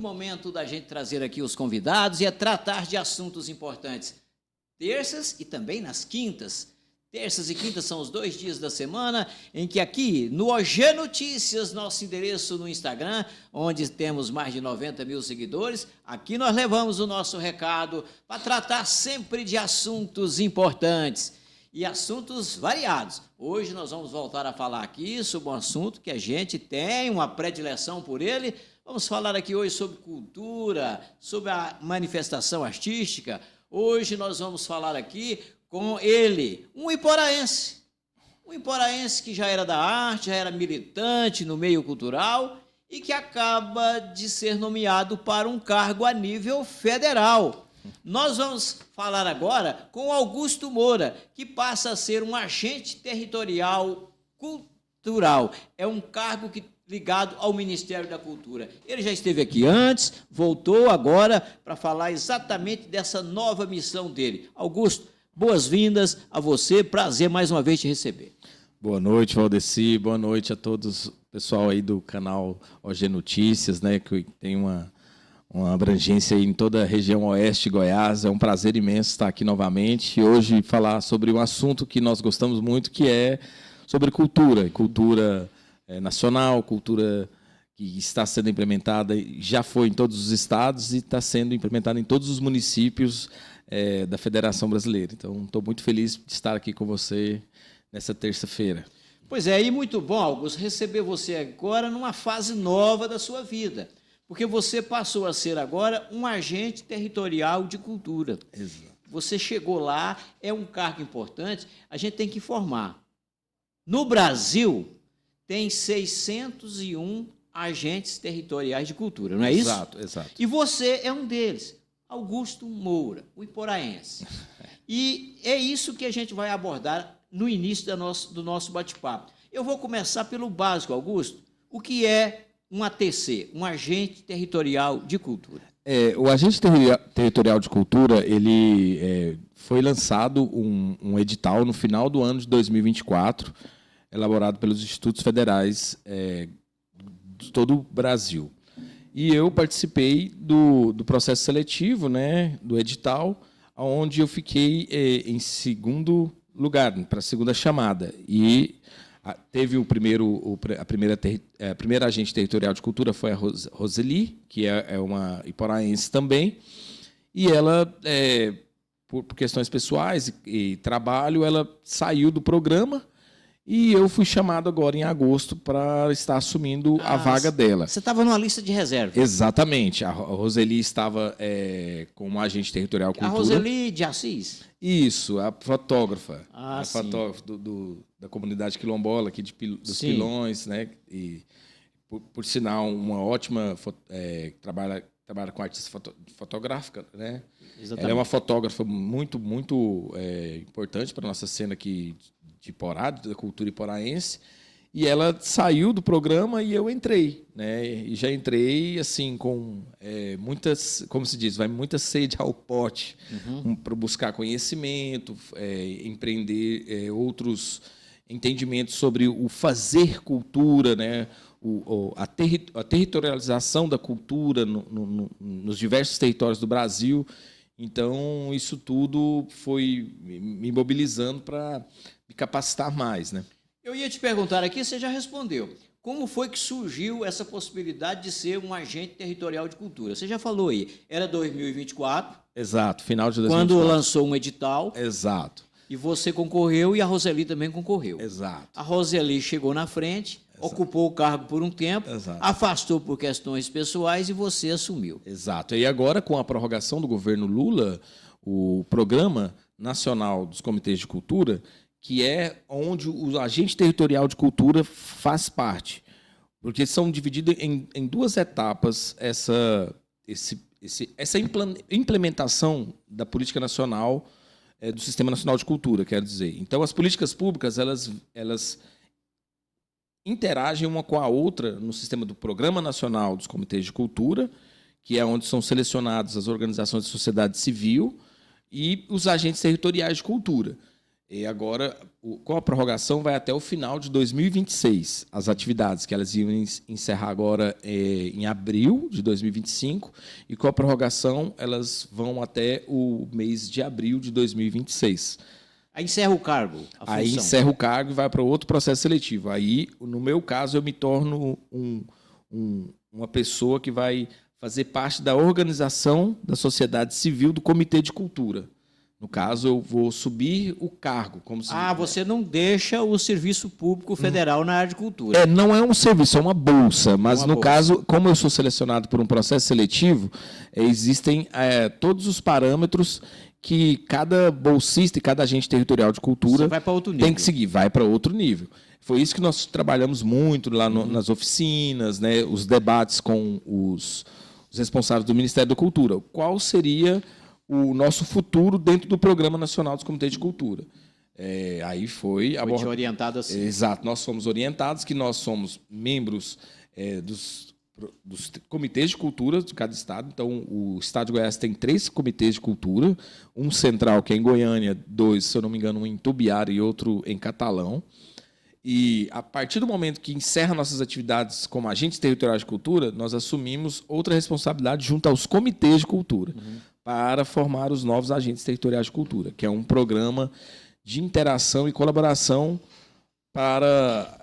Momento da gente trazer aqui os convidados e é tratar de assuntos importantes. Terças e também nas quintas. Terças e quintas são os 2 dias da semana em que aqui no OG Notícias, nosso endereço no Instagram, onde temos mais de 90 mil seguidores, aqui nós levamos o nosso recado para tratar sempre de assuntos importantes e assuntos variados. Hoje nós vamos voltar a falar aqui sobre um assunto que a gente tem uma predileção por ele. Vamos falar aqui hoje sobre cultura, sobre a manifestação artística. Hoje nós vamos falar aqui com ele, um iporaense que já era da arte, já era militante no meio cultural e que acaba de ser nomeado para um cargo a nível federal. Nós vamos falar agora com Augusto Moura, que passa a ser um agente territorial cultural. É um cargo ligado ao Ministério da Cultura. Ele já esteve aqui antes, voltou agora para falar exatamente dessa nova missão dele. Augusto, boas-vindas a você, prazer mais uma vez te receber. Boa noite, Valdeci, boa noite a todos, pessoal aí do canal OG Notícias, né, que tem uma abrangência aí em toda a região oeste de Goiás. É um prazer imenso estar aqui novamente e hoje falar sobre um assunto que nós gostamos muito, que é sobre cultura nacional, cultura que está sendo implementada, já foi em todos os estados e está sendo implementada em todos os municípios da Federação Brasileira. Então, estou muito feliz de estar aqui com você nessa terça-feira. Pois é, e muito bom, Augusto, receber você agora numa fase nova da sua vida, porque você passou a ser agora um agente territorial de cultura. Exato. Você chegou lá, é um cargo importante, a gente tem que informar. No Brasil, tem 601 agentes territoriais de cultura, não é isso? Exato. E você é um deles, Augusto Moura, o iporaense. E é isso que a gente vai abordar no início do nosso bate-papo. Eu vou começar pelo básico, Augusto. O que é um ATC, um agente territorial de cultura? O agente territorial de cultura, ele foi lançado um edital no final do ano de 2024, elaborado pelos institutos federais de todo o Brasil. E eu participei do processo seletivo, né, do edital, onde eu fiquei em segundo lugar, para a segunda chamada. E teve a primeira agente territorial de cultura foi a Roseli, que é uma iporaense também, e ela, por questões pessoais e trabalho, ela saiu do programa. E eu fui chamado agora em agosto para estar assumindo a vaga dela. Você estava numa lista de reserva. Exatamente. A Roseli estava como agente territorial cultura. A Roseli de Assis? Isso, a fotógrafa. A fotógrafa da comunidade quilombola aqui dos Pilões, né? E, por sinal, uma ótima... trabalha com artista fotográfica, né? Exatamente. Ela é uma fotógrafa muito importante para a nossa cena aqui de Iporá, da cultura iporaense, e ela saiu do programa e eu entrei, né? E já entrei assim com muitas, como se diz, vai muita sede ao pote, para buscar conhecimento, empreender outros entendimentos sobre o fazer cultura, né? A territorialização da cultura nos diversos territórios do Brasil. Então, isso tudo foi me mobilizando para me capacitar mais, né? Eu ia te perguntar aqui, você já respondeu. Como foi que surgiu essa possibilidade de ser um agente territorial de cultura? Você já falou aí, era 2024. Exato, final de 2024. Quando lançou um edital. Exato. E você concorreu e a Roseli também concorreu. Exato. A Roseli chegou na frente, ocupou o cargo por um tempo, afastou por questões pessoais e você assumiu. Exato. E agora, com a prorrogação do governo Lula, o Programa Nacional dos Comitês de Cultura, que é onde o agente territorial de cultura faz parte, porque são divididos em 2 etapas essa implementação da política nacional do Sistema Nacional de Cultura, quero dizer. Então, as políticas públicas elas interagem uma com a outra no sistema do Programa Nacional dos Comitês de Cultura, que é onde são selecionadas as organizações de sociedade civil e os agentes territoriais de cultura. E agora, com a prorrogação, vai até o final de 2026, as atividades, que elas iam encerrar agora em abril de 2025, e com a prorrogação, elas vão até o mês de abril de 2026. Aí encerra o cargo, a função. Aí encerra o cargo e vai para outro processo seletivo. Aí, no meu caso, eu me torno uma pessoa que vai fazer parte da organização da sociedade civil do Comitê de Cultura. No caso, eu vou subir o cargo. Como se... você não deixa o Serviço Público Federal na área de cultura. Não é um serviço, é uma bolsa. Mas, no caso, como eu sou selecionado por um processo seletivo, existem todos os parâmetros que cada bolsista e cada agente territorial de cultura vai para outro nível. Tem que seguir, vai para outro nível. Foi isso que nós trabalhamos muito lá nas oficinas, né, os debates com os responsáveis do Ministério da Cultura. Qual seria o nosso futuro dentro do Programa Nacional dos Comitês de Cultura? Aí foi orientado assim. Exato, nós fomos orientados que nós somos membros dos comitês de cultura de cada estado. Então, o estado de Goiás tem 3 comitês de cultura, um central, que é em Goiânia, 2, se eu não me engano, um em Tubiara e outro em Catalão. E, a partir do momento que encerra nossas atividades como agentes territoriais de cultura, nós assumimos outra responsabilidade junto aos comitês de cultura, para formar os novos agentes territoriais de cultura, que é um programa de interação e colaboração para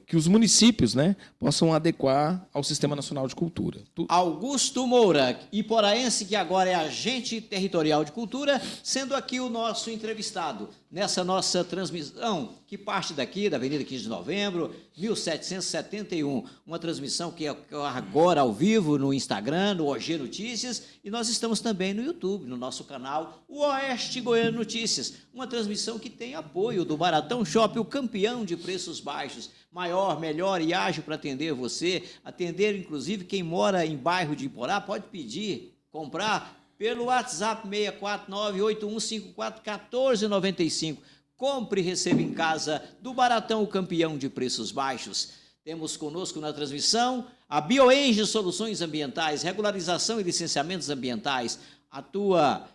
que os municípios, né, possam adequar ao Sistema Nacional de Cultura. Augusto Moura, iporaense, que agora é agente territorial de cultura, sendo aqui o nosso entrevistado nessa nossa transmissão, que parte daqui, da Avenida 15 de Novembro, 1771, uma transmissão que é agora ao vivo no Instagram, no OG Notícias, e nós estamos também no YouTube, no nosso canal, o Oeste Goiano Notícias, uma transmissão que tem apoio do Baratão Shopping, o campeão de preços baixos, maior, melhor e ágil para atender você, atender inclusive quem mora em bairro de Iporá, pode pedir, comprar pelo WhatsApp 649-8154-1495. Compre e receba em casa do Baratão, o campeão de preços baixos. Temos conosco na transmissão a BioEnge Soluções Ambientais, regularização e licenciamentos ambientais, atua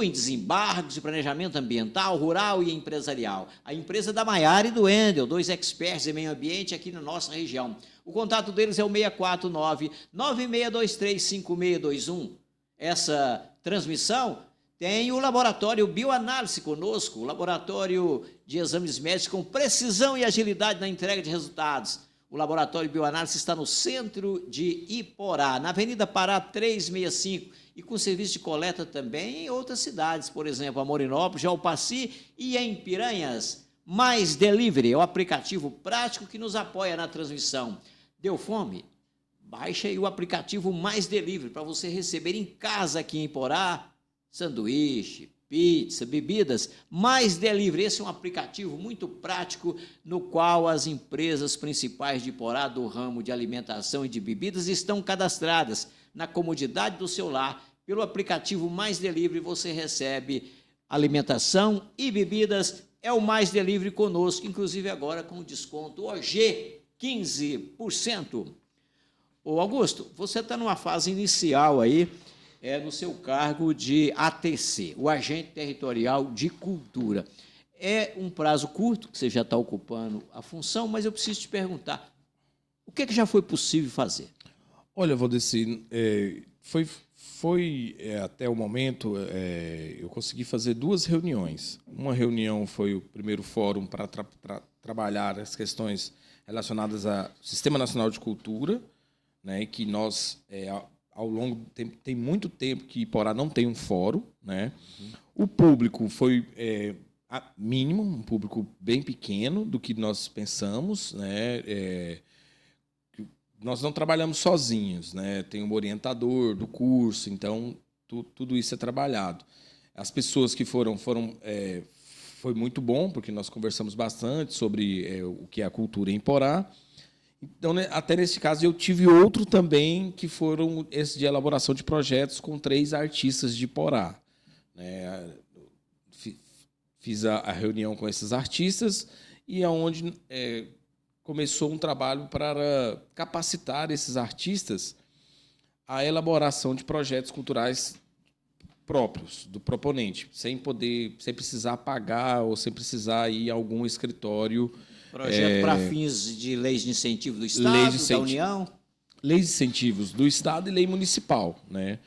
em desembargos de planejamento ambiental, rural e empresarial. A empresa da Maiara e do Endel, 2 experts em meio ambiente aqui na nossa região. O contato deles é o 649-9623-5621. Essa transmissão tem o Laboratório Bioanálise conosco, o laboratório de exames médicos com precisão e agilidade na entrega de resultados. O Laboratório Bioanálise está no centro de Iporá, na Avenida Pará 365, e com serviço de coleta também em outras cidades, por exemplo, Amorinópolis, Jalpaci e em Piranhas. Mais Delivery é o aplicativo prático que nos apoia na transmissão. Deu fome? Baixe aí o aplicativo Mais Delivery para você receber em casa aqui em Iporá sanduíche, pizza, bebidas. Mais Delivery, esse é um aplicativo muito prático no qual as empresas principais de Iporá do ramo de alimentação e de bebidas estão cadastradas. Na comodidade do seu lar, pelo aplicativo Mais Delivery, você recebe alimentação e bebidas. É o Mais Delivery conosco, inclusive agora com desconto OG 15%. Ô Augusto, você está numa fase inicial aí, no seu cargo de ATC, o Agente Territorial de Cultura. É um prazo curto, que você já está ocupando a função, mas eu preciso te perguntar, o que já foi possível fazer? Olha, Valdeci, até o momento, eu consegui fazer 2 reuniões. Uma reunião foi o primeiro fórum para trabalhar as questões relacionadas ao Sistema Nacional de Cultura, né, que nós, ao longo do tempo, tem muito tempo que Iporá não tem um fórum, né? O público foi mínimo, um público bem pequeno do que nós pensamos, né? Nós não trabalhamos sozinhos, né? Tem um orientador do curso, então tudo isso é trabalhado. As pessoas que foi muito bom, porque nós conversamos bastante sobre o que é a cultura em Iporá. Então, até nesse caso, eu tive outro também, que foram esse de elaboração de projetos com 3 artistas de Iporá. Fiz a reunião com esses artistas e aonde começou um trabalho para capacitar esses artistas a elaboração de projetos culturais próprios, do proponente, sem precisar pagar ou sem precisar ir a algum escritório. Projeto para fins de leis de incentivo do Estado, da União? Leis de incentivos do Estado e lei municipal, né?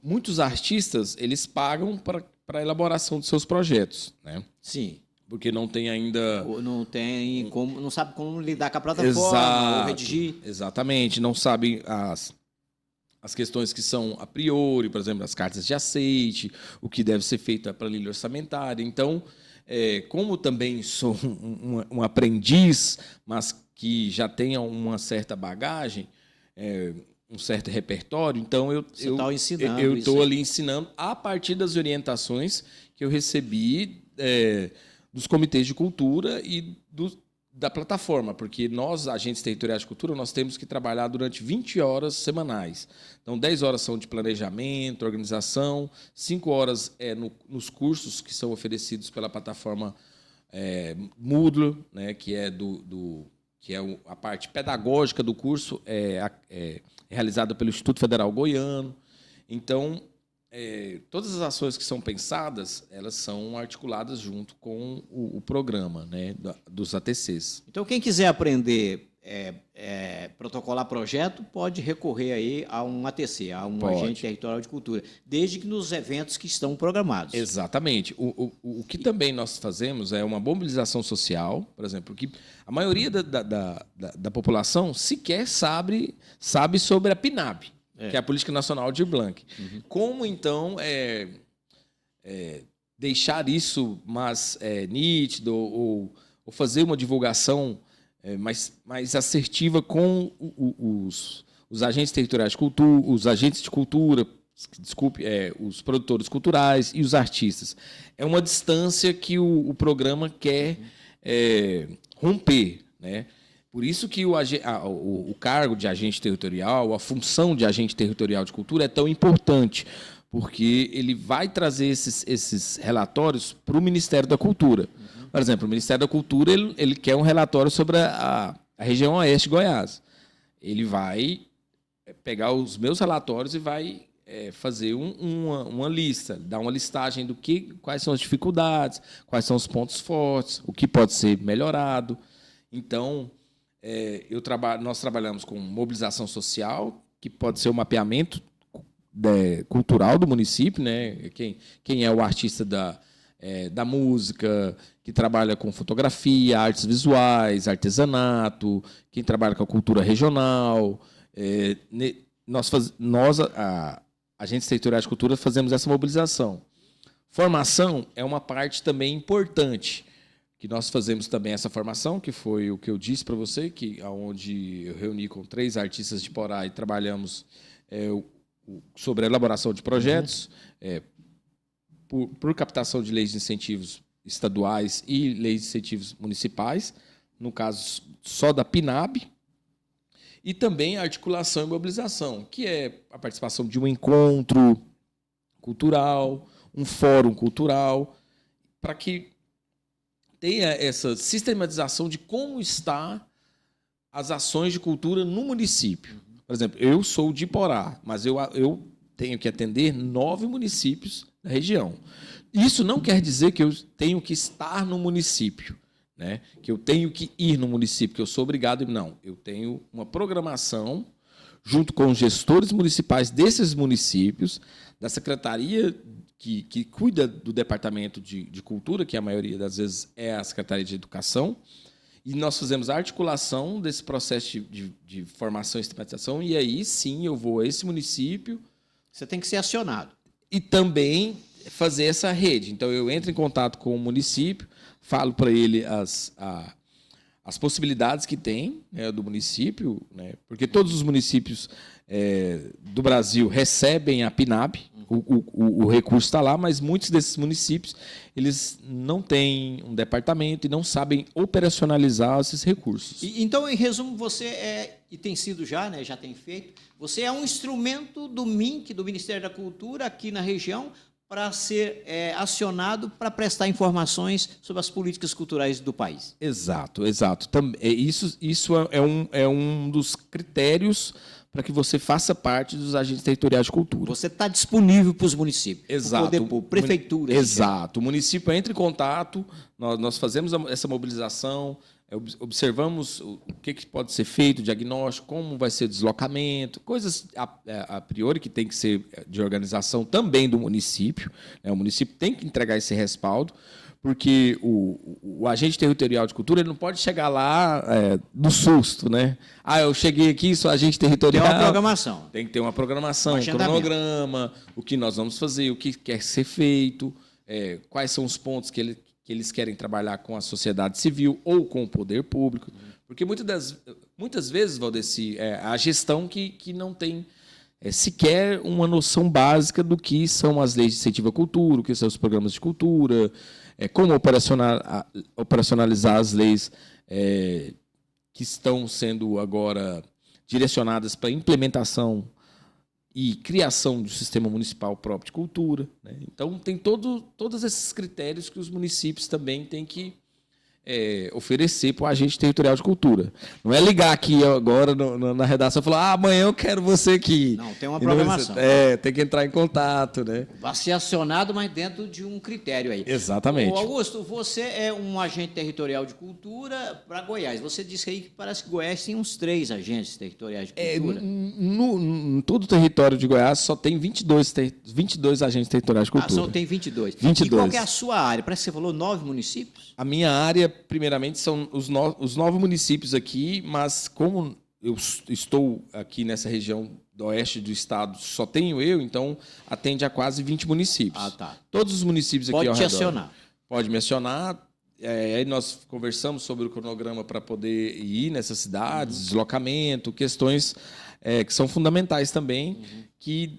Muitos artistas, eles pagam para a elaboração de seus projetos, né? Sim. Porque não tem ainda... Não sabe como lidar com a plataforma, ou redigir. Exatamente, não sabem as questões que são a priori, por exemplo, as cartas de aceite, o que deve ser feito a planilha orçamentária. Então, como também sou um aprendiz, mas que já tenha uma certa bagagem, um certo repertório, então eu estou ali ensinando a partir das orientações que eu recebi dos comitês de cultura e da plataforma, porque nós, agentes territoriais de cultura, nós temos que trabalhar durante 20 horas semanais. Então, 10 horas são de planejamento, organização, 5 horas nos cursos que são oferecidos pela plataforma Moodle, né, que é a parte pedagógica do curso, realizada pelo Instituto Federal Goiano. Então, todas as ações que são pensadas, elas são articuladas junto com o programa, né, dos ATCs. Então, quem quiser aprender protocolar projeto, pode recorrer aí a um ATC, a um agente territorial de cultura, desde que nos eventos que estão programados. Exatamente. O que também nós fazemos é uma mobilização social, por exemplo, que a maioria da população sequer sabe sobre a PNAB, que é a Política Nacional Aldir Blanc. Uhum. Como, então, deixar isso mais nítido ou fazer uma divulgação mais assertiva com os agentes territoriais de cultura, os agentes de cultura, os produtores culturais e os artistas. É uma distância que o programa quer romper, né? Por isso que o cargo de agente territorial, a função de agente territorial de cultura é tão importante, porque ele vai trazer esses relatórios para o Ministério da Cultura. Por exemplo, o Ministério da Cultura ele quer um relatório sobre a região oeste de Goiás. Ele vai pegar os meus relatórios e vai fazer uma lista, dar uma listagem quais são as dificuldades, quais são os pontos fortes, o que pode ser melhorado. Então, nós trabalhamos com mobilização social, que pode ser o mapeamento cultural do município, né? Quem é o artista da música, que trabalha com fotografia, artes visuais, artesanato, quem trabalha com a cultura regional. Nós, agentes territoriais de cultura, fazemos essa mobilização. Formação é uma parte também importante, que nós fazemos também essa formação, que foi o que eu disse para você, onde eu reuni com 3 artistas de Porá e trabalhamos sobre a elaboração de projetos, por captação de leis de incentivos estaduais e leis de incentivos municipais, no caso só da PNAB, e também a articulação e mobilização, que é a participação de um encontro cultural, um fórum cultural, para que tenha essa sistematização de como estão as ações de cultura no município. Por exemplo, eu sou de Porá, mas eu tenho que atender 9 municípios da região. Isso não quer dizer que eu tenho que estar no município, né? Que eu tenho que ir no município, que eu sou obrigado. Não, eu tenho uma programação junto com os gestores municipais desses municípios, da secretaria que cuida do departamento de cultura, que a maioria das vezes é a Secretaria de Educação, e nós fazemos a articulação desse processo de formação e sistematização, e aí sim eu vou a esse município. Você tem que ser acionado. E também fazer essa rede. Então, eu entro em contato com o município, falo para ele as possibilidades que tem, né, do município, né, porque todos os municípios do Brasil recebem a PNAB, o recurso está lá, mas muitos desses municípios eles não têm um departamento e não sabem operacionalizar esses recursos. Então, em resumo, você e tem sido já tem feito, você é um instrumento do MINC, do Ministério da Cultura, aqui na região, para ser acionado para prestar informações sobre as políticas culturais do país. Exato, exato. Isso é um dos critérios para que você faça parte dos agentes territoriais de cultura. Você está disponível para os municípios, Exato. poder público, prefeituras. Exato. O município entra em contato, nós fazemos essa mobilização, observamos o que pode ser feito, o diagnóstico, como vai ser o deslocamento, coisas a priori que tem que ser de organização também do município. Né? O município tem que entregar esse respaldo, porque o agente territorial de cultura ele não pode chegar lá do susto, né? Eu cheguei aqui, sou agente territorial. Tem uma programação. Tem que ter uma programação, um cronograma, o que nós vamos fazer, o que quer ser feito, quais são os pontos que eles querem trabalhar com a sociedade civil ou com o poder público. Porque muitas vezes, Valdeci, a gestão que não tem sequer uma noção básica do que são as leis de incentivo à cultura, o que são os programas de cultura, como operacionalizar as leis que estão sendo agora direcionadas para a implementação e criação do sistema municipal próprio de cultura. Né? Então, tem todos esses critérios que os municípios também têm que oferecer para o agente territorial de cultura. Não é ligar aqui agora na redação e falar amanhã eu quero você aqui. Não, tem uma programação. Tem que entrar em contato. Né? Vai ser acionado, mas dentro de um critério aí. Exatamente. Augusto, você é um agente territorial de cultura para Goiás. Você disse aí que parece que Goiás tem uns 3 agentes territoriais de cultura. Em todo o território de Goiás só tem 22 agentes territoriais de cultura. Só tem 22. 22. E qual que é a sua área? Parece que você falou 9 municípios? A minha área, primeiramente, são os 9 municípios aqui, mas como eu estou aqui nessa região do oeste do estado, só tenho eu, então atende a quase 20 municípios. Tá. Todos os municípios aqui ao redor. Pode te acionar. Pode me acionar. Aí nós conversamos sobre o cronograma para poder ir nessas cidades, deslocamento, questões que são fundamentais também, que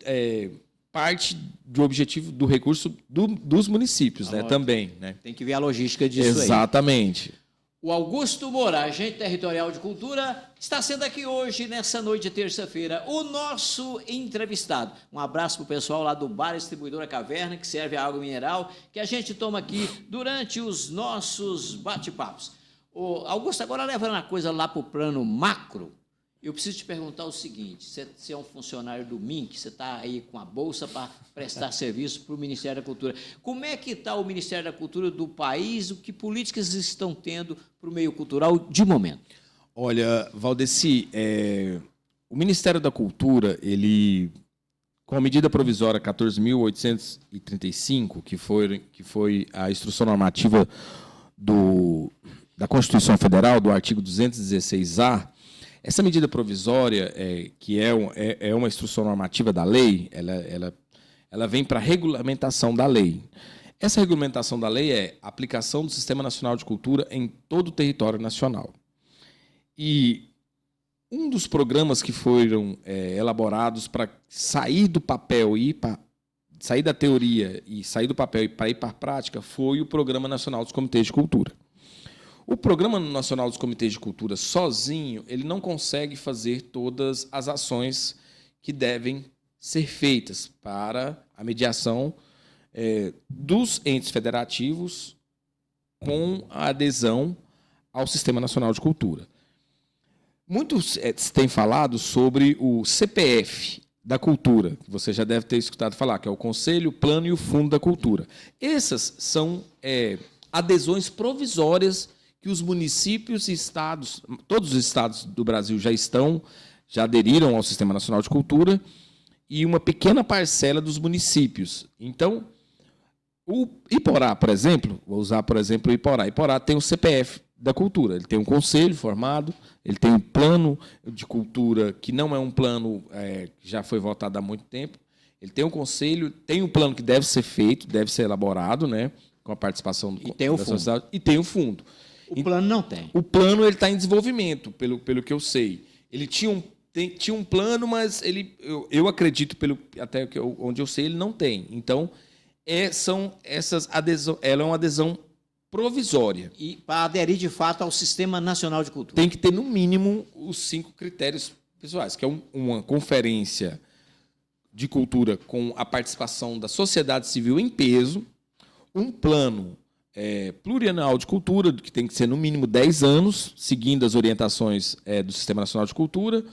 parte do objetivo do recurso dos municípios, né, também. Né? Tem que ver a logística disso. Exatamente. Aí. O Augusto Moura, agente territorial de cultura, está sendo aqui hoje, nessa noite de terça-feira, o nosso entrevistado. Um abraço para o pessoal lá do Bar Distribuidora Caverna, que serve a água mineral, que a gente toma aqui durante os nossos bate-papos. Augusto, agora levando a coisa lá para o plano macro, eu preciso te perguntar o seguinte: você é um funcionário do MINC, você está aí com a bolsa para prestar serviço para o Ministério da Cultura. Como é que está o Ministério da Cultura do país? O que políticas estão tendo para o meio cultural de momento? Olha, Valdeci, o Ministério da Cultura, ele, com a medida provisória 14.835, que foi a instrução normativa da Constituição Federal, do artigo 216-A, essa medida provisória, que é uma instrução normativa da lei, ela vem para a regulamentação da lei. Essa regulamentação da lei é a aplicação do Sistema Nacional de Cultura em todo o território nacional. E um dos programas que foram elaborados para sair do papel sair da teoria e sair do papel e para ir para a prática foi o Programa Nacional dos Comitês de Cultura. O Programa Nacional dos Comitês de Cultura, sozinho, ele não consegue fazer todas as ações que devem ser feitas para a mediação dos entes federativos com a adesão ao Sistema Nacional de Cultura. Muitos têm falado sobre o CPF da Cultura, que você já deve ter escutado falar, que é o Conselho, o Plano e o Fundo da Cultura. Essas são adesões provisórias que os municípios e estados, todos os estados do Brasil já aderiram ao Sistema Nacional de Cultura, e uma pequena parcela dos municípios. Então, o Iporá, por exemplo, vou usar, por exemplo, o Iporá. Iporá tem o CPF da Cultura, ele tem um conselho formado, ele tem um plano de cultura, que não é um plano que já foi votado há muito tempo, ele tem um conselho, tem um plano que deve ser feito, deve ser elaborado, né, com a participação da sociedade, e tem o fundo. O plano não tem. O plano está em desenvolvimento, pelo que eu sei. Ele tinha um plano, mas eu acredito, até onde eu sei, ele não tem. Então, ela é uma adesão provisória. E para aderir, de fato, ao Sistema Nacional de Cultura. Tem que ter, no mínimo, os 5 critérios pessoais, que é uma conferência de cultura com a participação da sociedade civil em peso, um plano plurianual de cultura, que tem que ser no mínimo 10 anos, seguindo as orientações do Sistema Nacional de Cultura,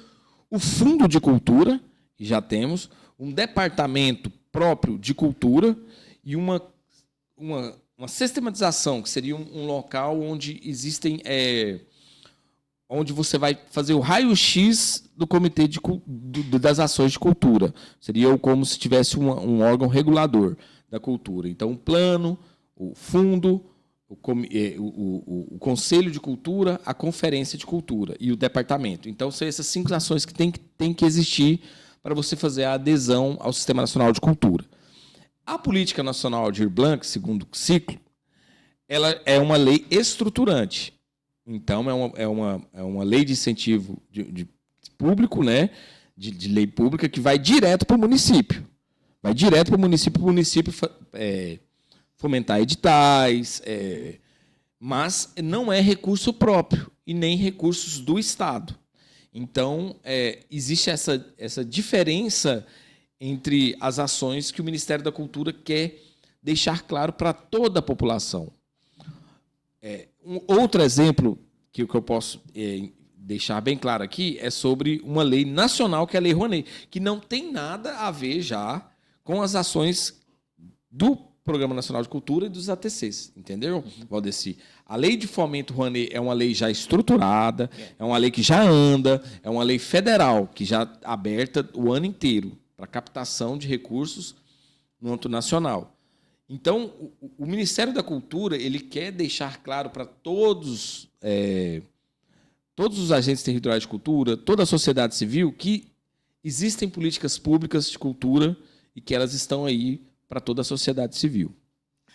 o Fundo de Cultura, que já temos, um departamento próprio de cultura e uma sistematização, que seria um local onde existem... onde você vai fazer o raio-x do Comitê das Ações de Cultura. Seria como se tivesse um órgão regulador da cultura. Então, o plano, o fundo, o Conselho de Cultura, a Conferência de Cultura e o departamento. Então, são essas 5 ações que tem que existir para você fazer a adesão ao Sistema Nacional de Cultura. A Política Nacional Aldir Blanc, segundo ciclo, ela é uma lei estruturante. Então, é uma lei de incentivo de público, né? de lei pública, que vai direto para o município. Vai direto para o município fomentar editais, mas não é recurso próprio e nem recursos do Estado. Então, existe essa diferença entre as ações que o Ministério da Cultura quer deixar claro para toda a população. Um outro exemplo que eu posso deixar bem claro aqui é sobre uma lei nacional, que é a Lei Rouanet, que não tem nada a ver já com as ações do Programa Nacional de Cultura e dos ATCs, entendeu, Valdeci? A Lei de Fomento Rouanet é uma lei já estruturada, é uma lei que já anda, é uma lei federal, que já aberta o ano inteiro para captação de recursos no âmbito nacional. Então, o Ministério da Cultura ele quer deixar claro para todos os agentes territoriais de cultura, toda a sociedade civil, que existem políticas públicas de cultura e que elas estão aí para toda a sociedade civil.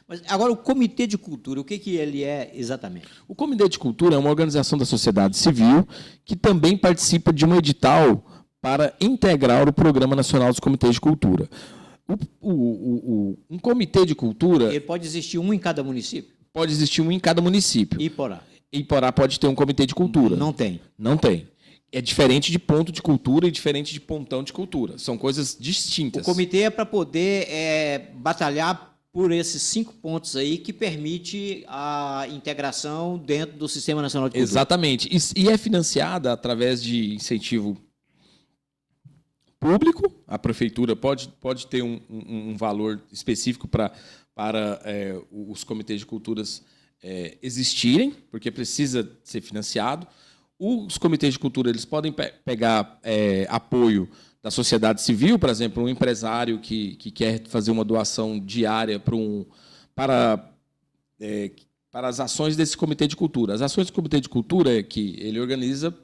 Mas agora, o Comitê de Cultura, o que ele é exatamente? O Comitê de Cultura é uma organização da sociedade civil que também participa de um edital para integrar o Programa Nacional dos Comitês de Cultura. Um comitê de cultura... Ele pode existir um em cada município? Pode existir um em cada município. Iporá? Iporá pode ter um comitê de cultura. Não tem? Não tem. É diferente de ponto de cultura e diferente de pontão de cultura. São coisas distintas. O comitê é para poder batalhar por esses 5 pontos aí que permite a integração dentro do Sistema Nacional de Cultura. Exatamente. E é financiada através de incentivo público. A prefeitura pode ter um valor específico para os comitês de culturas existirem, porque precisa ser financiado. Os comitês de cultura eles podem pegar apoio da sociedade civil, por exemplo, um empresário que quer fazer uma doação diária para as ações desse comitê de cultura. As ações do comitê de cultura que ele organiza,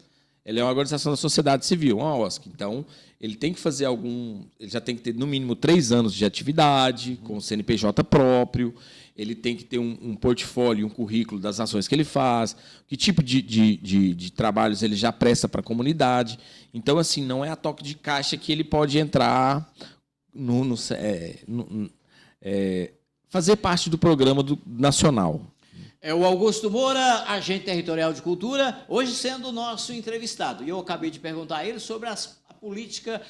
ele é uma organização da sociedade civil, uma OSC. Então, ele tem que fazer ele já tem que ter, no mínimo, 3 anos de atividade, com o CNPJ próprio, ele tem que ter um portfólio, um currículo das ações que ele faz, que tipo de trabalhos ele já presta para a comunidade. Então, assim, não é a toque de caixa que ele pode entrar fazer parte do programa nacional. É o Augusto Moura, agente territorial de cultura, hoje sendo o nosso entrevistado. E eu acabei de perguntar a ele sobre a política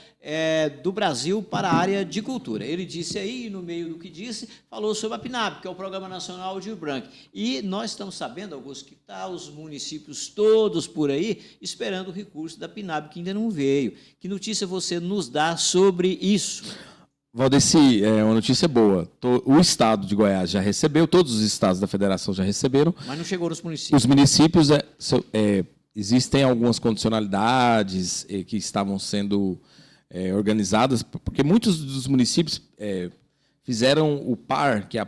do Brasil para a área de cultura. Ele disse aí, no meio do que disse, falou sobre a PNAB, que é o Programa Nacional Aldir Blanc. E nós estamos sabendo, Augusto, que tá os municípios todos por aí esperando o recurso da PNAB, que ainda não veio. Que notícia você nos dá sobre isso? Valdeci, uma notícia boa. O estado de Goiás já recebeu, todos os estados da federação já receberam. Mas não chegou nos municípios. Os municípios, existem algumas condicionalidades que estavam sendo organizadas, porque muitos dos municípios fizeram o PAR, que é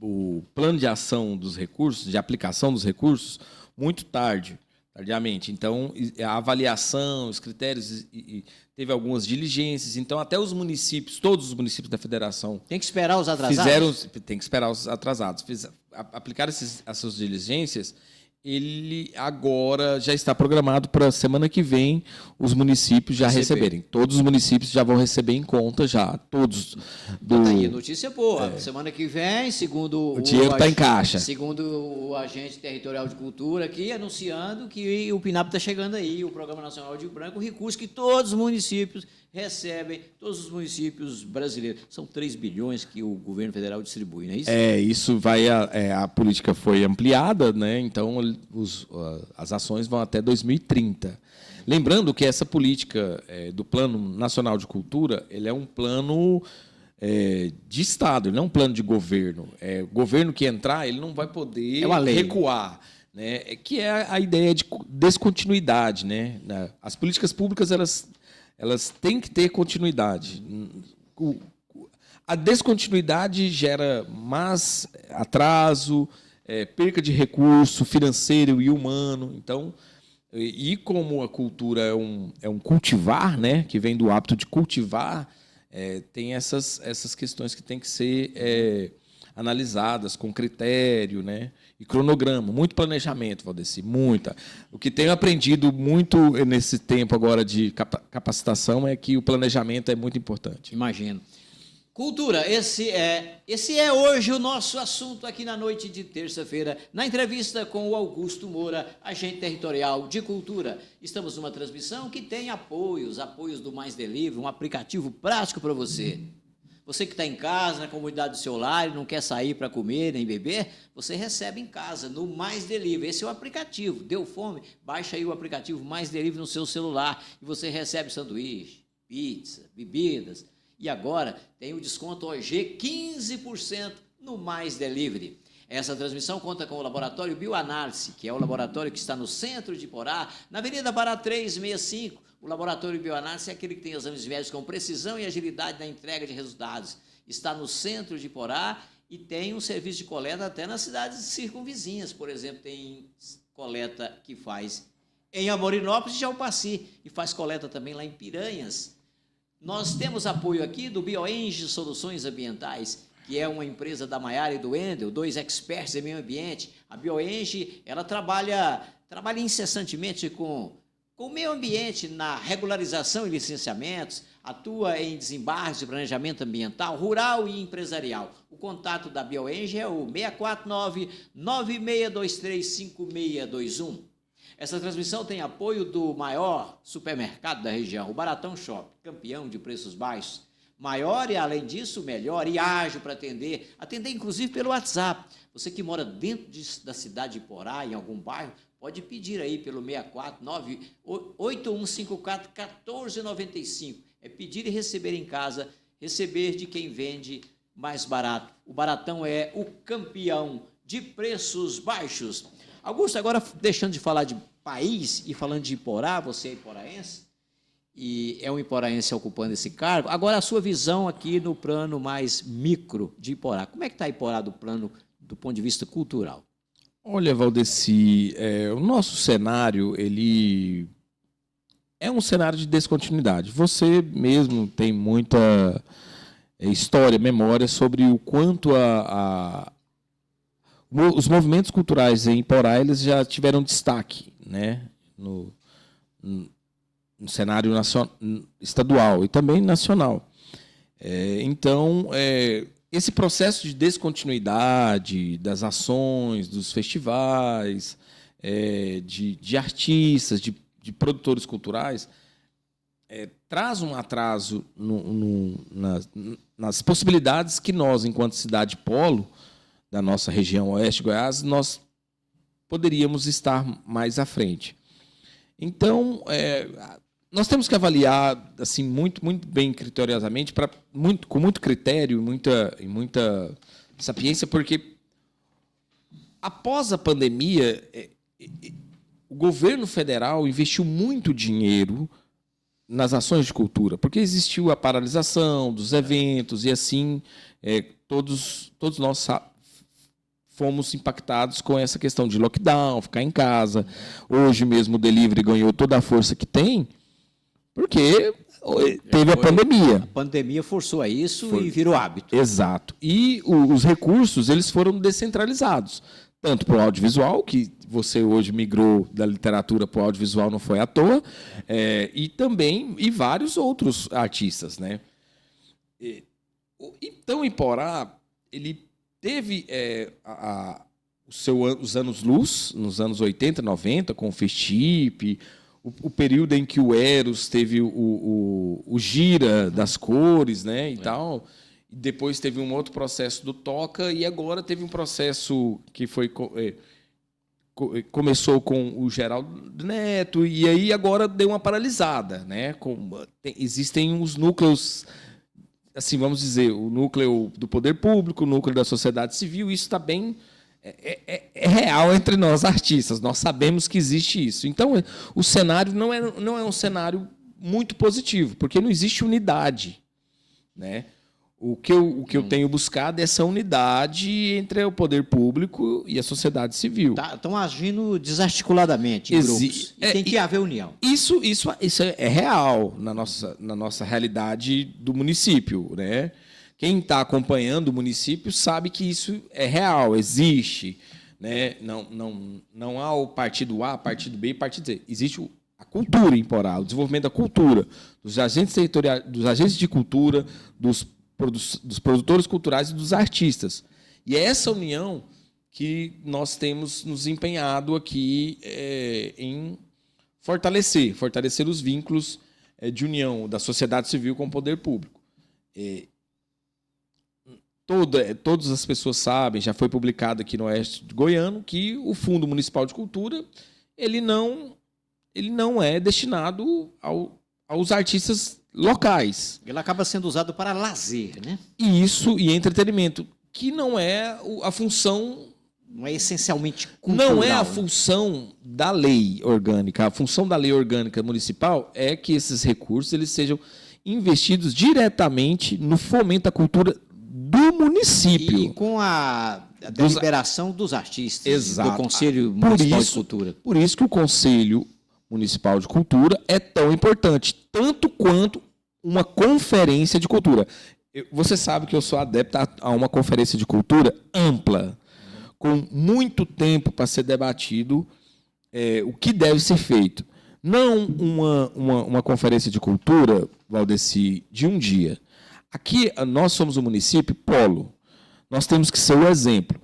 o Plano de Ação dos Recursos, de aplicação dos recursos, muito tardiamente. Então, a avaliação, os critérios, teve algumas diligências. Então, até os municípios, todos os municípios da federação... Tem que esperar os atrasados? Tem que esperar os atrasados. Aplicar essas diligências, ele agora já está programado para a semana que vem os municípios já receberem. Todos os municípios já vão receber em conta já, todos. Tá aí, notícia boa. Semana que vem, segundo o dinheiro está em caixa. Segundo o agente territorial de cultura aqui, anunciando que o PNAB está chegando aí, o Programa Nacional de Branco, o recurso que todos os municípios recebem todos os municípios brasileiros. São 3 bilhões que o governo federal distribui, não é isso? Isso vai a política foi ampliada, né? Então as ações vão até 2030. Lembrando que essa política do Plano Nacional de Cultura, ele é um plano de Estado, ele não é um plano de governo. O governo que entrar, ele não vai poder recuar, né? Que é a ideia de descontinuidade, né? As políticas públicas elas têm que ter continuidade. A descontinuidade gera mais atraso, perca de recurso financeiro e humano. Então, e como a cultura é um cultivar, né, que vem do hábito de cultivar, tem essas questões que têm que ser analisadas com critério, né, e cronograma, muito planejamento, Valdeci, muita. O que tenho aprendido muito nesse tempo agora de capacitação é que o planejamento é muito importante. Imagino. Cultura, esse é hoje o nosso assunto aqui na noite de terça-feira, na entrevista com o Augusto Moura, agente territorial de cultura. Estamos numa transmissão que tem apoios do Mais Delivery, um aplicativo prático para você. Você que está em casa, na comunidade do seu lar, e não quer sair para comer nem beber, você recebe em casa, no Mais Delivery. Esse é o aplicativo. Deu fome? Baixa aí o aplicativo Mais Delivery no seu celular e você recebe sanduíche, pizza, bebidas. E agora tem o desconto OG 15% no Mais Delivery. Essa transmissão conta com o Laboratório Bioanálise, que é o laboratório que está no centro de Iporá, na Avenida Pará 365. O Laboratório Bioanálise é aquele que tem exames médicos com precisão e agilidade na entrega de resultados. Está no centro de Iporá e tem um serviço de coleta até nas cidades circunvizinhas. Por exemplo, tem coleta que faz em Amorinópolis e Jalpaci, e faz coleta também lá em Piranhas. Nós temos apoio aqui do BioEnge Soluções Ambientais, que é uma empresa da Maiara e do Wendel, 2 experts em meio ambiente. A BioEnge, ela trabalha incessantemente com o meio ambiente na regularização e licenciamentos, atua em desembarques de planejamento ambiental, rural e empresarial. O contato da BioEnge é o 649-9623-5621. Essa transmissão tem apoio do maior supermercado da região, o Baratão Shopping, campeão de preços baixos. Maior e, além disso, melhor e ágil para atender inclusive pelo WhatsApp. Você que mora dentro da cidade de Iporá, em algum bairro, pode pedir aí pelo 649-8154-1495. É pedir e receber em casa, receber de quem vende mais barato. O Baratão é o campeão de preços baixos. Augusto, agora deixando de falar de país e falando de Iporá, você é iporaense, e é um iporaense ocupando esse cargo. Agora, a sua visão aqui no plano mais micro de Iporá. Como é que está Iporá do ponto de vista cultural? Olha, Valdeci, o nosso cenário, ele é um cenário de descontinuidade. Você mesmo tem muita história, memória sobre o quanto os movimentos culturais em Iporá eles já tiveram destaque, né, no cenário estadual e também nacional. Então, esse processo de descontinuidade das ações, dos festivais, de artistas, de produtores culturais, traz um atraso nas possibilidades que nós, enquanto cidade polo, da nossa região oeste de Goiás, nós poderíamos estar mais à frente. Então, nós temos que avaliar assim muito bem criteriosamente, com muito critério e muita sapiência, porque após a pandemia, o governo federal investiu muito dinheiro nas ações de cultura, porque existiu a paralisação dos eventos e assim todos nós fomos impactados com essa questão de lockdown, ficar em casa. Hoje mesmo o delivery ganhou toda a força que tem, porque teve a pandemia. A pandemia forçou a isso e virou hábito. Exato. E os recursos eles foram descentralizados, tanto para o audiovisual, que você hoje migrou da literatura para o audiovisual, não foi à toa, e também vários outros artistas, né? Então, Iporá, ele teve os anos-luz, nos anos 80, 90, com o Festip, o período em que o Eros teve o Gira das cores, né, e tal. Depois teve um outro processo do Toca e agora teve um processo que foi começou com o Geraldo Neto e aí agora deu uma paralisada, né? Existem os núcleos, assim, vamos dizer, o núcleo do poder público, o núcleo da sociedade civil, isso está bem é real entre nós artistas, nós sabemos que existe isso. Então, o cenário não é um cenário muito positivo, porque não existe unidade, né? O que eu tenho buscado é essa unidade entre o poder público e a sociedade civil. Estão agindo desarticuladamente em grupos. E tem que haver união. Isso é real na nossa realidade do município, né? Quem está acompanhando o município sabe que isso é real, existe, né? Não há o partido A, partido B e partido C. Existe a cultura em Porá, o desenvolvimento da cultura, dos agentes territoriais, dos agentes de cultura, dos produtores culturais e dos artistas. E é essa união que nós temos nos empenhado aqui em fortalecer os vínculos de união da sociedade civil com o poder público. Todas as pessoas sabem, já foi publicado aqui no Oeste Goiano, que o Fundo Municipal de Cultura ele não é destinado aos artistas locais. Ele acaba sendo usado para lazer, né? E entretenimento, que não é a função... Não é essencialmente cultural. Não é a função da lei orgânica. A função da lei orgânica municipal é que esses recursos eles sejam investidos diretamente no fomento da cultura do município. E com a deliberação dos artistas. Exato. Do Conselho Municipal de Cultura. Por isso que o Conselho Municipal de Cultura é tão importante, tanto quanto uma conferência de cultura. Você sabe que eu sou adepto a uma conferência de cultura ampla, com muito tempo para ser debatido o que deve ser feito. Não uma conferência de cultura, Valdeci, de um dia. Aqui, nós somos um município polo. Nós temos que ser o exemplo.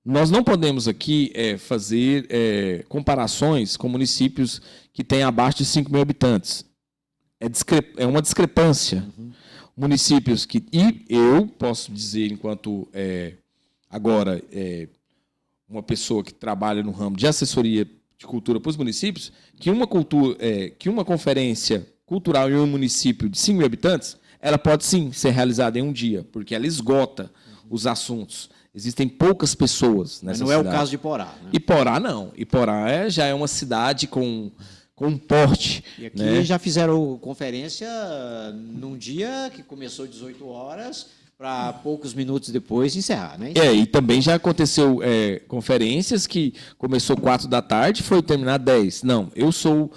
Nós não podemos aqui fazer comparações com municípios que têm abaixo de 5 mil habitantes. É uma discrepância. Uhum. Municípios que... E eu posso dizer, enquanto agora uma pessoa que trabalha no ramo de assessoria de cultura para os municípios, que uma conferência cultural em um município de 5 mil habitantes, ela pode sim ser realizada em um dia, porque ela esgota os assuntos. Existem poucas pessoas nessa cidade. Mas não é o caso de Porá, né? Iporá não. Iporá já é uma cidade com um porte. E aqui já fizeram conferência num dia que começou às 18 horas para poucos minutos depois encerrar, né? E também já aconteceu conferências que começou 4 da tarde e foi terminar 10. Não, eu sou...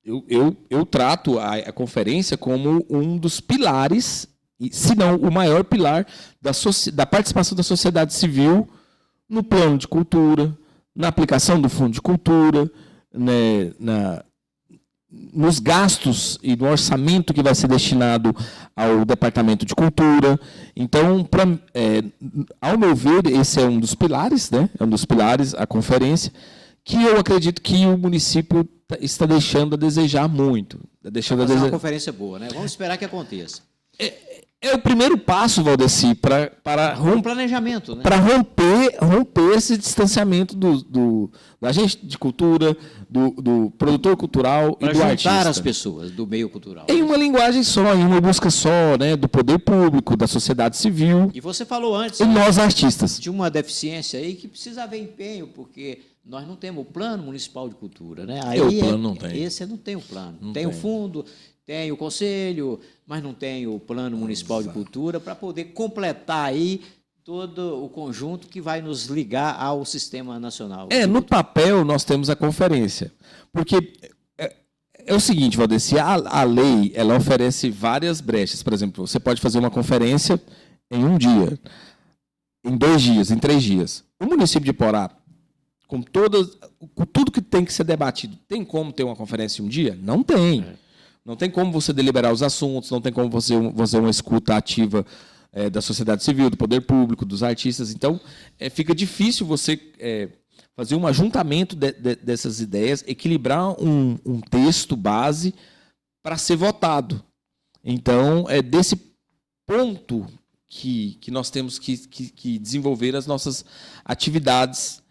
Eu trato a conferência como um dos pilares, se não o maior pilar, da participação da sociedade civil no plano de cultura, na aplicação do Fundo de Cultura, né, nos gastos e no orçamento que vai ser destinado ao Departamento de Cultura. Então, ao meu ver, esse é um dos pilares, né? É um dos pilares, a conferência, que eu acredito que o município está deixando a desejar muito. Uma conferência boa, né? Vamos esperar que aconteça. É o primeiro passo, Valdeci, para um planejamento, né? Para romper esse distanciamento do agente de cultura, do produtor cultural e do artista. Para juntar as pessoas do meio cultural. Em uma linguagem só, em uma busca só, né, do poder público, da sociedade civil. E você falou antes... E nós, artistas. De uma deficiência aí que precisa haver empenho, porque nós não temos o plano municipal de cultura, né? Aí o plano não tem. Esse não tem o plano. Não tem o fundo... Tem o conselho, mas não tem o plano municipal de cultura para poder completar aí todo o conjunto que vai nos ligar ao sistema nacional. No papel nós temos a conferência. Porque é o seguinte, Valdeci, a lei ela oferece várias brechas. Por exemplo, você pode fazer uma conferência em um dia, em 2 dias, em 3 dias. O município de Porá, com tudo que tem que ser debatido, tem como ter uma conferência em um dia? Não tem. Não tem como você deliberar os assuntos, não tem como você uma escuta ativa da sociedade civil, do poder público, dos artistas. Então, fica difícil você fazer um ajuntamento dessas ideias, equilibrar um texto base para ser votado. Então, é desse ponto que nós temos que desenvolver as nossas atividades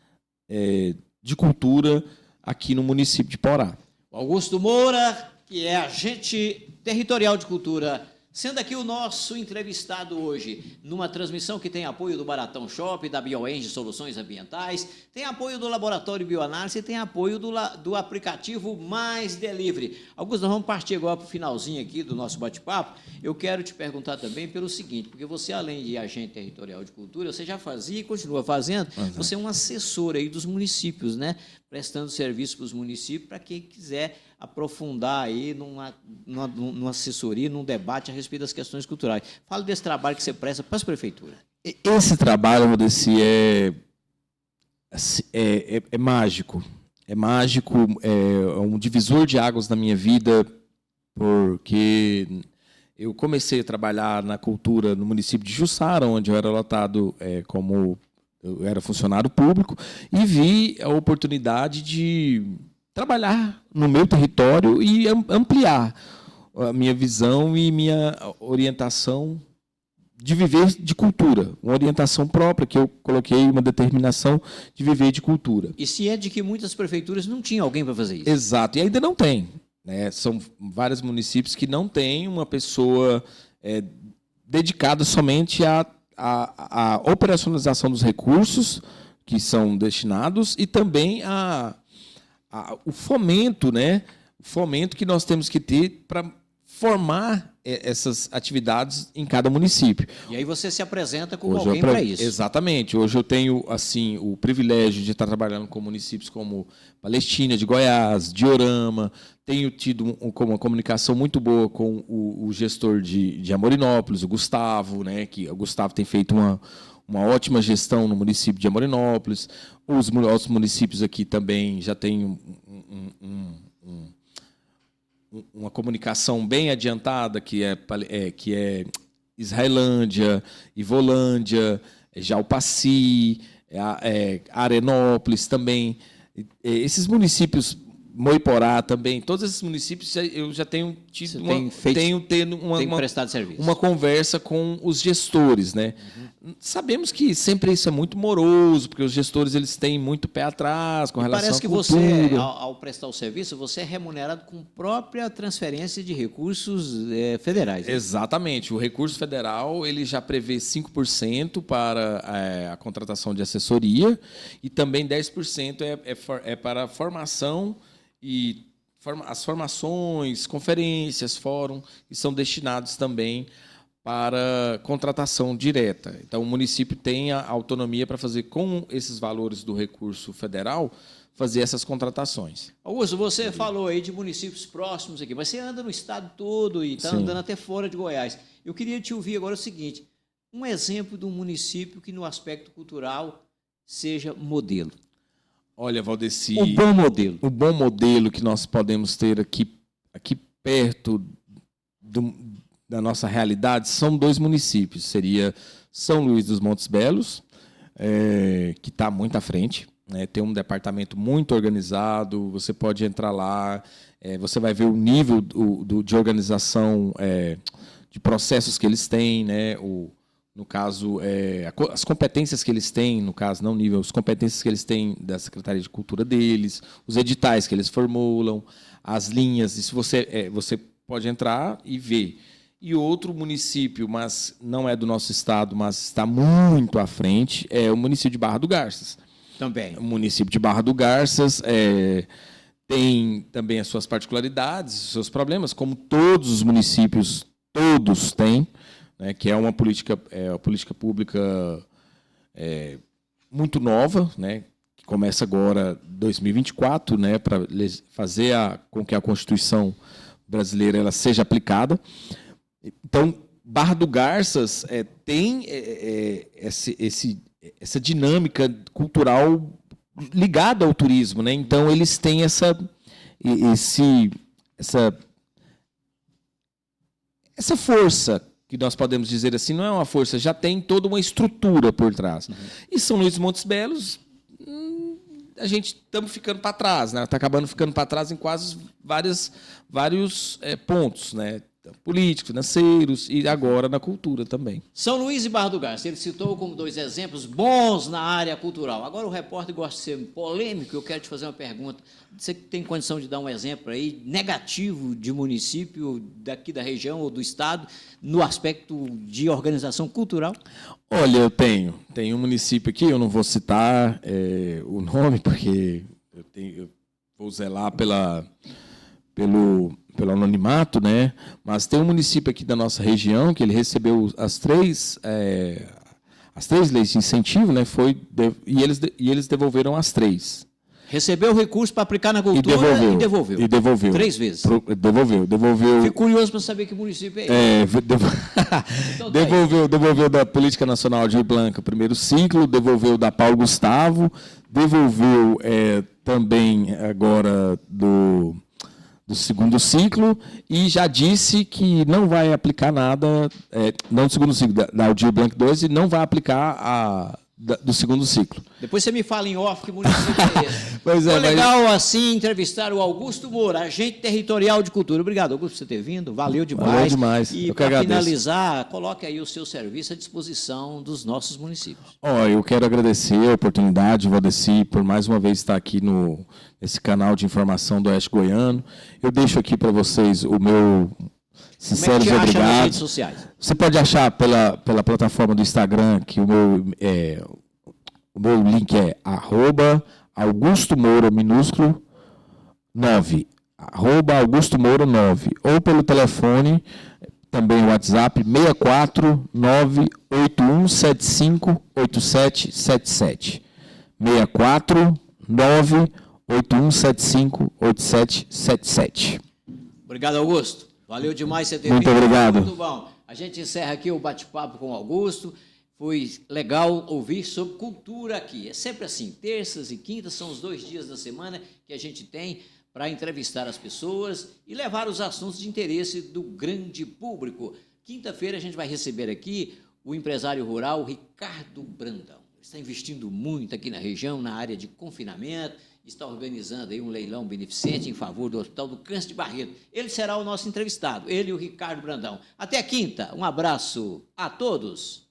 de cultura aqui no município de Porá. Augusto Moura, que é agente territorial de cultura, sendo aqui o nosso entrevistado hoje, numa transmissão que tem apoio do Baratão Shopping, da BioEng Soluções Ambientais, tem apoio do Laboratório Bioanálise e tem apoio do aplicativo Mais Delivery. Augusto, nós vamos partir agora para o finalzinho aqui do nosso bate-papo. Eu quero te perguntar também pelo seguinte, porque você, além de agente territorial de cultura, você já fazia e continua fazendo, você é um assessor aí dos municípios, né? Prestando serviço para os municípios, para quem quiser aprofundar aí numa assessoria, num debate a respeito das questões culturais. Fala desse trabalho que você presta para as prefeituras. Esse trabalho, Valdeci, é mágico. É mágico, é um divisor de águas na minha vida, porque eu comecei a trabalhar na cultura no município de Jussara, onde eu era lotado como eu era funcionário público, e vi a oportunidade de trabalhar no meu território e ampliar a minha visão e minha orientação de viver de cultura, uma orientação própria que eu coloquei, uma determinação de viver de cultura. E se é de que muitas prefeituras não tinham alguém para fazer isso. Exato, e ainda não tem, né? São vários municípios que não têm uma pessoa dedicada somente a operacionalização dos recursos que são destinados e também o fomento, né? O fomento que nós temos que ter para formar essas atividades em cada município. E aí você se apresenta como alguém para isso. Exatamente. Hoje eu tenho assim o privilégio de estar trabalhando com municípios como Palestina, de Goiás, Diorama. Tenho tido uma comunicação muito boa com o gestor de Amorinópolis, o Gustavo, né? Que o Gustavo tem feito uma ótima gestão no município de Amorinópolis. Os outros municípios aqui também já têm uma comunicação bem adiantada, que é Israelândia, Ivolândia, Jalpaci, Arenópolis também. Esses municípios, Moiporá também, todos esses municípios eu já tenho tido prestado serviço. Uma conversa com os gestores, né? Sabemos que sempre isso é muito moroso, porque os gestores eles têm muito pé atrás com relação à cultura. Parece que você, ao prestar o serviço, você é remunerado com própria transferência de recursos federais. Né? Exatamente. O recurso federal ele já prevê 5% para a contratação de assessoria e também 10% é para a formação e as formações, conferências, fórum, que são destinados também para contratação direta. Então, o município tem a autonomia para fazer, com esses valores do recurso federal, fazer essas contratações. Augusto, você falou aí de municípios próximos aqui, mas você anda no estado todo e está andando até fora de Goiás. Eu queria te ouvir agora o seguinte, um exemplo de um município que, no aspecto cultural, seja modelo. Olha, Valdeci... O bom modelo que nós podemos ter aqui perto da nossa realidade são 2 municípios. Seria São Luís dos Montes Belos, que está muito à frente, né? Tem um departamento muito organizado, você pode entrar lá, você vai ver o nível de organização de processos que eles têm, né? No caso, as competências que eles têm, no caso, não nível, as competências que eles têm da Secretaria de Cultura deles, os editais que eles formulam, as linhas, isso você pode entrar e ver. E outro município, mas não é do nosso estado, mas está muito à frente, é o município de Barra do Garças. Também. O município de Barra do Garças tem também as suas particularidades, os seus problemas, como todos os municípios, todos têm, né, que é uma política pública muito nova, né, que começa agora em 2024, né, para fazer com que a Constituição brasileira ela seja aplicada. Então, Barra do Garças tem essa dinâmica cultural ligada ao turismo, né? Então, eles têm essa força, que nós podemos dizer assim, não é uma força, já tem toda uma estrutura por trás. E São Luís dos Montes Belos a gente estamos ficando para trás, né? Está acabando ficando para trás em quase vários pontos, né? Políticos, financeiros e agora na cultura também. São Luís e Barra do Garça, ele citou como 2 exemplos bons na área cultural. Agora o repórter gosta de ser polêmico, eu quero te fazer uma pergunta. Você tem condição de dar um exemplo aí negativo de município daqui da região ou do estado no aspecto de organização cultural? Olha, eu tenho um município aqui, eu não vou citar o nome porque eu vou zelar pelo anonimato, né? Mas tem um município aqui da nossa região que ele recebeu as três leis de incentivo, né? E eles devolveram as 3. Recebeu o recurso para aplicar na cultura e devolveu. 3 vezes. Devolveu. Fico curioso para saber que município é esse. Então, devolveu da Política Nacional de Blanca, primeiro ciclo, devolveu da Paulo Gustavo, devolveu também agora do segundo ciclo e já disse que não vai aplicar nada, não do segundo ciclo, da Aldir Blanc 2, e não vai aplicar do segundo ciclo. Depois você me fala em off que município é esse. Pois Foi legal, assim, entrevistar o Augusto Moura, agente territorial de cultura. Obrigado, Augusto, por você ter vindo. Valeu demais. Valeu demais. E para finalizar, coloque aí o seu serviço à disposição dos nossos municípios. Eu quero agradecer a oportunidade, Valdeci, por mais uma vez estar aqui nesse canal de informação do Oeste Goiano. Eu deixo aqui para vocês o meu sinceros obrigados. Nas redes sociais? Você pode achar pela plataforma do Instagram, que o meu link é @Augusto Moura, minúsculo, 9. @Augusto Moura 9. Ou pelo telefone, também o WhatsApp, 649-8175-8777. 649-8175-8777. Obrigado, Augusto. Valeu demais você ter vindo. Muito obrigado. Muito bom. A gente encerra aqui o bate-papo com o Augusto. Foi legal ouvir sobre cultura aqui. É sempre assim, terças e quintas são os 2 dias da semana que a gente tem para entrevistar as pessoas e levar os assuntos de interesse do grande público. Quinta-feira a gente vai receber aqui o empresário rural Ricardo Brandão. Ele está investindo muito aqui na região, na área de confinamento, está organizando aí um leilão beneficente em favor do Hospital do Câncer de Barreto. Ele será o nosso entrevistado, ele e o Ricardo Brandão. Até quinta, um abraço a todos.